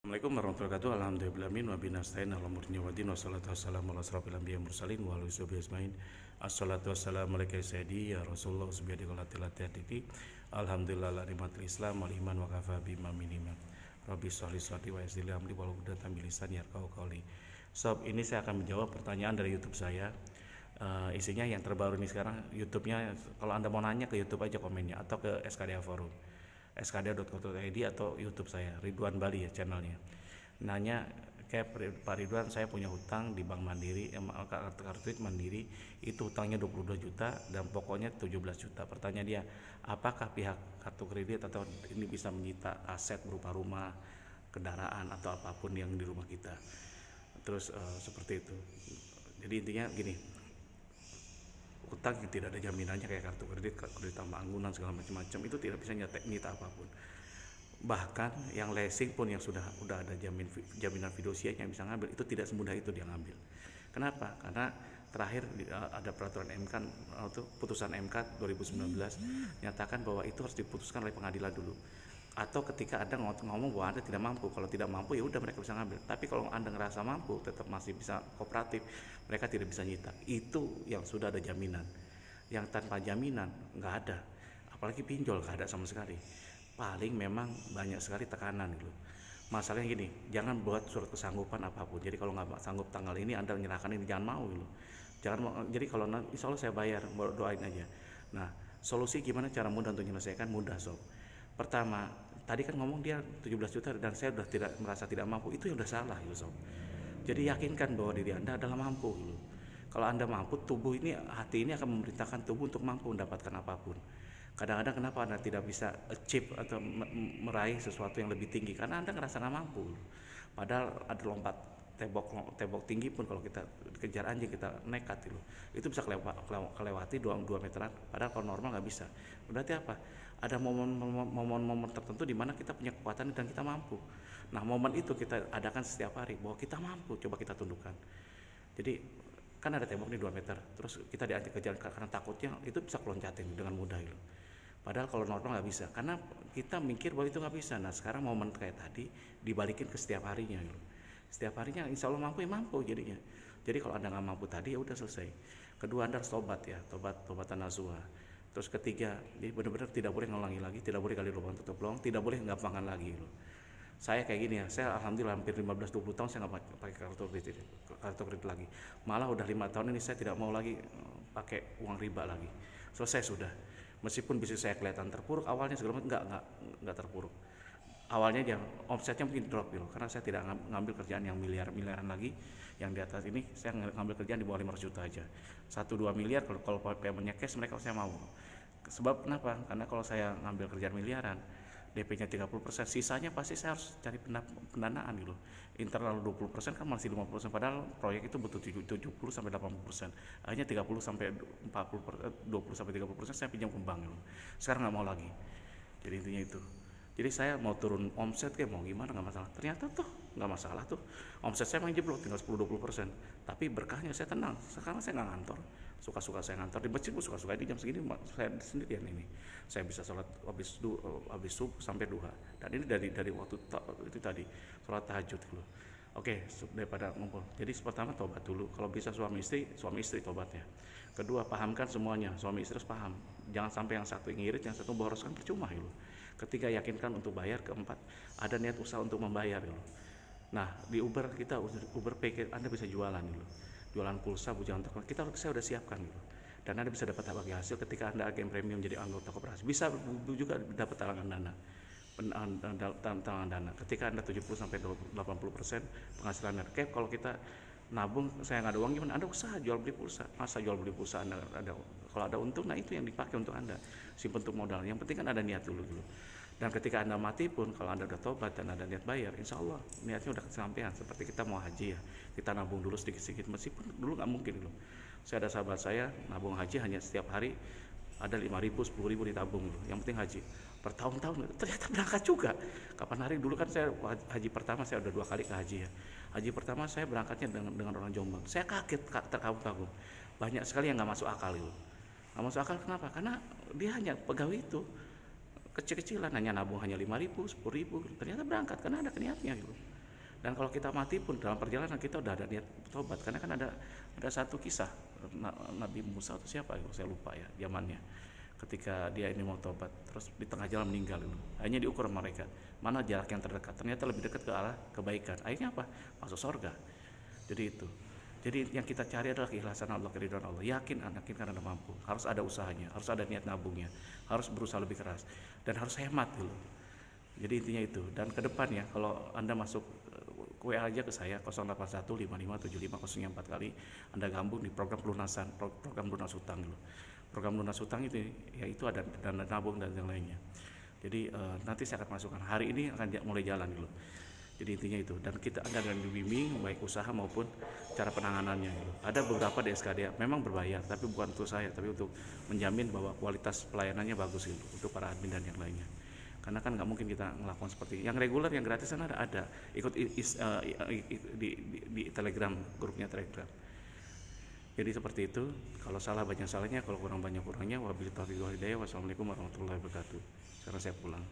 Assalamualaikum warahmatullahi wabarakatuh. Alhamdulillahirabbil alamin wa binasta'in ala umuri waddin wassalatu wassalamu ala asrofil anbiya'i mursalin wa ala alihi ajmain. Assalatu wassalamu alayka sayyidi ya Rasulullah subhanahu wa ta'ala. Alhamdulillah la nikmatul Islam wal iman wa kafa bima minima. Rabbi sholli sadri wa yassir li amri wahlul 'uqdatam min lisani yafqahu qawli. Sob, ini saya akan menjawab pertanyaan dari YouTube saya. Isinya yang terbaru nih sekarang YouTube-nya, kalau Anda mau nanya ke YouTube aja komennya atau ke SKDA Forum. skda.co.id atau YouTube saya Ridwan Bali ya channelnya. Nanya kayak Pak Ridwan, saya punya hutang di Bank Mandiri, kartu kredit Mandiri itu hutangnya 22 juta dan pokoknya 17 juta. Pertanyaan dia, apakah pihak kartu kredit atau ini bisa menyita aset berupa rumah, kendaraan atau apapun yang di rumah kita. Terus seperti itu. Jadi intinya gini, utang yang tidak ada jaminannya kayak kartu kredit tambah anggunan segala macam-macam itu tidak bisa nyita apapun. Bahkan yang leasing pun yang udah ada jaminan fidusia yang bisa ngambil itu tidak semudah itu dia ngambil. Kenapa? Karena terakhir ada peraturan MK atau putusan MK 2019 nyatakan bahwa itu harus diputuskan oleh pengadilan dulu. Atau ketika Anda ngomong bahwa Anda tidak mampu, kalau tidak mampu ya udah mereka bisa ngambil. Tapi kalau Anda ngerasa mampu, tetap masih bisa kooperatif, mereka tidak bisa nyita. Itu yang sudah ada jaminan. Yang tanpa jaminan nggak ada, apalagi pinjol nggak ada sama sekali. Paling memang banyak sekali tekanan gitu. Masalahnya gini, jangan buat surat kesanggupan apapun. Jadi kalau nggak sanggup tanggal ini Anda menyerahkan ini, jangan mau gitu. Jadi kalau insya Allah saya bayar, doain aja. Nah, solusi gimana cara mudah untuk menyelesaikan? Mudah sob. Pertama, tadi kan ngomong dia 17 juta dan saya sudah merasa tidak mampu, itu yang udah salah gitu sob. Jadi yakinkan bahwa diri Anda adalah mampu gitu. Kalau Anda mampu, hati ini akan memerintahkan tubuh untuk mampu mendapatkan apapun. Kadang-kadang kenapa Anda tidak bisa achieve atau meraih sesuatu yang lebih tinggi? Karena Anda ngerasa nggak mampu. Padahal ada lompat tembok tinggi pun kalau kita kejar anjing, kita nekat itu bisa kelewati 2 meteran. Padahal kalau normal nggak bisa. Berarti apa? Ada momen-momen tertentu di mana kita punya kekuatan dan kita mampu. Nah, momen itu kita adakan setiap hari bahwa kita mampu, coba kita tundukkan. Jadi kan ada tembok nih 2 meter, terus kita diajak kejar karena takutnya itu bisa keloncatin dengan mudah gitu. Padahal kalau normal nggak bisa, karena kita mikir bahwa itu nggak bisa. Nah, sekarang momen kayak tadi dibalikin ke setiap harinya gitu. Setiap harinya insya Allah mampu ya mampu jadinya. Jadi kalau Anda nggak mampu tadi ya udah selesai. Kedua, Anda harus tobat ya, tobatan nasuha. Terus ketiga, jadi benar-benar tidak boleh ngulangi lagi, tidak boleh gali lubang tutup lubang, tidak boleh gampangkan lagi loh. Saya kayak gini ya, saya alhamdulillah hampir 15-20 tahun saya nggak pakai kartu kredit lagi. Malah udah 5 tahun ini saya tidak mau lagi pakai uang riba lagi. Selesai sudah. Meskipun bisnis saya kelihatan terpuruk awalnya, segala macam nggak terpuruk. Awalnya dia omsetnya mungkin drop gitu, karena saya tidak ngambil kerjaan yang miliaran lagi. Yang di atas ini saya ngambil kerjaan di bawah 500 juta aja. 1-2 miliar kalau paymentnya cash mereka saya mau. Sebab kenapa? Karena kalau saya ngambil kerjaan miliaran, DP-nya 30%, sisanya pasti saya harus cari pendanaan gitu. Internal 20% kan masih 50%, padahal proyek itu butuh 70 sampai 80%. Hanya 30 sampai 40%, 20 sampai 30% saya pinjam ke bank gitu. Sekarang nggak mau lagi. Jadi intinya itu. Jadi saya mau turun omset kayak mau gimana nggak masalah. Ternyata tuh nggak masalah tuh. Omset saya main jeblok tinggal 10-20%. Tapi berkahnya saya tenang. Sekarang saya nggak ngantor. Suka-suka saya ngantor di masjid, suka-suka di jam segini saya sendirian ini. Saya bisa sholat habis subuh sampai duha. Dan ini dari waktu itu tadi sholat tahajud dulu. Oke, daripada ngumpul. Jadi pertama tobat dulu. Kalau bisa suami istri tobatnya. Kedua, pahamkan semuanya. Suami istri harus paham. Jangan sampai yang satu ngirit, yang satu boroskan, percuma gitu. Ketiga, yakinkan untuk bayar. Keempat, ada niat usaha untuk membayar gitu. Nah, di Uber Pay Anda bisa jualan gitu. Jualan pulsa, bujangan terkenal. Saya udah siapkan gitu. Dan Anda bisa dapat bagi hasil ketika Anda agen premium jadi anggota koperasi. Bisa juga dapat talangan dana. Talangan dana ketika Anda 70 sampai 80% penghasilan Anda. Kayak kalau kita nabung, saya nggak ada uang gimana? Anda usaha jual beli pulsa. Masa jual beli pulsa Anda kalau ada untung, nah itu yang dipakai untuk Anda simpan untuk modal. Yang penting kan ada niat dulu. Dan ketika Anda mati pun, kalau Anda udah tobat dan ada niat bayar, insya Allah niatnya udah kesampaian. Seperti kita mau haji ya, kita nabung dulu sedikit-sedikit, meskipun dulu nggak mungkin dulu. Saya ada sahabat saya nabung haji hanya setiap hari ada 5.000, 10.000 ditabung dulu. Yang penting haji. Bertahun-tahun ternyata berangkat juga. Kapan hari dulu kan saya haji pertama saya udah 2 kali ke haji ya. Haji pertama saya berangkatnya dengan orang Jombang. Saya kaget, terkagum-kagum. Banyak sekali yang nggak masuk akal itu. Nggak masuk akal kenapa? Karena dia hanya pegawai itu kecil-kecilan, hanya nabung hanya 5.000, 10.000. Ternyata berangkat karena ada niatnya gitu. Dan kalau kita mati pun dalam perjalanan kita udah ada niat tobat, karena kan ada satu kisah Nabi Musa atau siapa, saya lupa ya zamannya, ketika dia ini mau tobat terus di tengah jalan meninggal dulu. Akhirnya diukur mereka mana jarak yang terdekat, ternyata lebih dekat ke arah kebaikan. Akhirnya apa? Masuk surga. Jadi itu. Jadi yang kita cari adalah keikhlasan Allah, keridhaan Allah. Yakin karena Anda mampu. Harus ada usahanya, harus ada niat nabungnya, harus berusaha lebih keras, dan harus hemat dulu. Jadi intinya itu. Dan ke depan ya, kalau Anda masuk WA aja ke saya 0815575004 kali, Anda gabung di program pelunasan, program lunas hutang dulu. Program lunas hutang itu ya itu ada dana nabung dan yang lainnya. Jadi nanti saya akan masukkan. Hari ini akan mulai jalan dulu. Jadi intinya itu, dan Anda akan dibimbing baik usaha maupun cara penanganannya gitu. Ada beberapa di SKD memang berbayar, tapi bukan untuk saya, tapi untuk menjamin bahwa kualitas pelayanannya bagus gitu untuk para admin dan yang lainnya. Karena kan nggak mungkin kita melakukan seperti yang reguler, yang gratisan ada ikut di Telegram, grupnya Telegram. Jadi seperti itu. Kalau salah banyak salahnya, kalau kurang banyak kurangnya. Wabillahi taufiq wal hidayah. Wassalamualaikum warahmatullahi wabarakatuh. Sekarang saya pulang.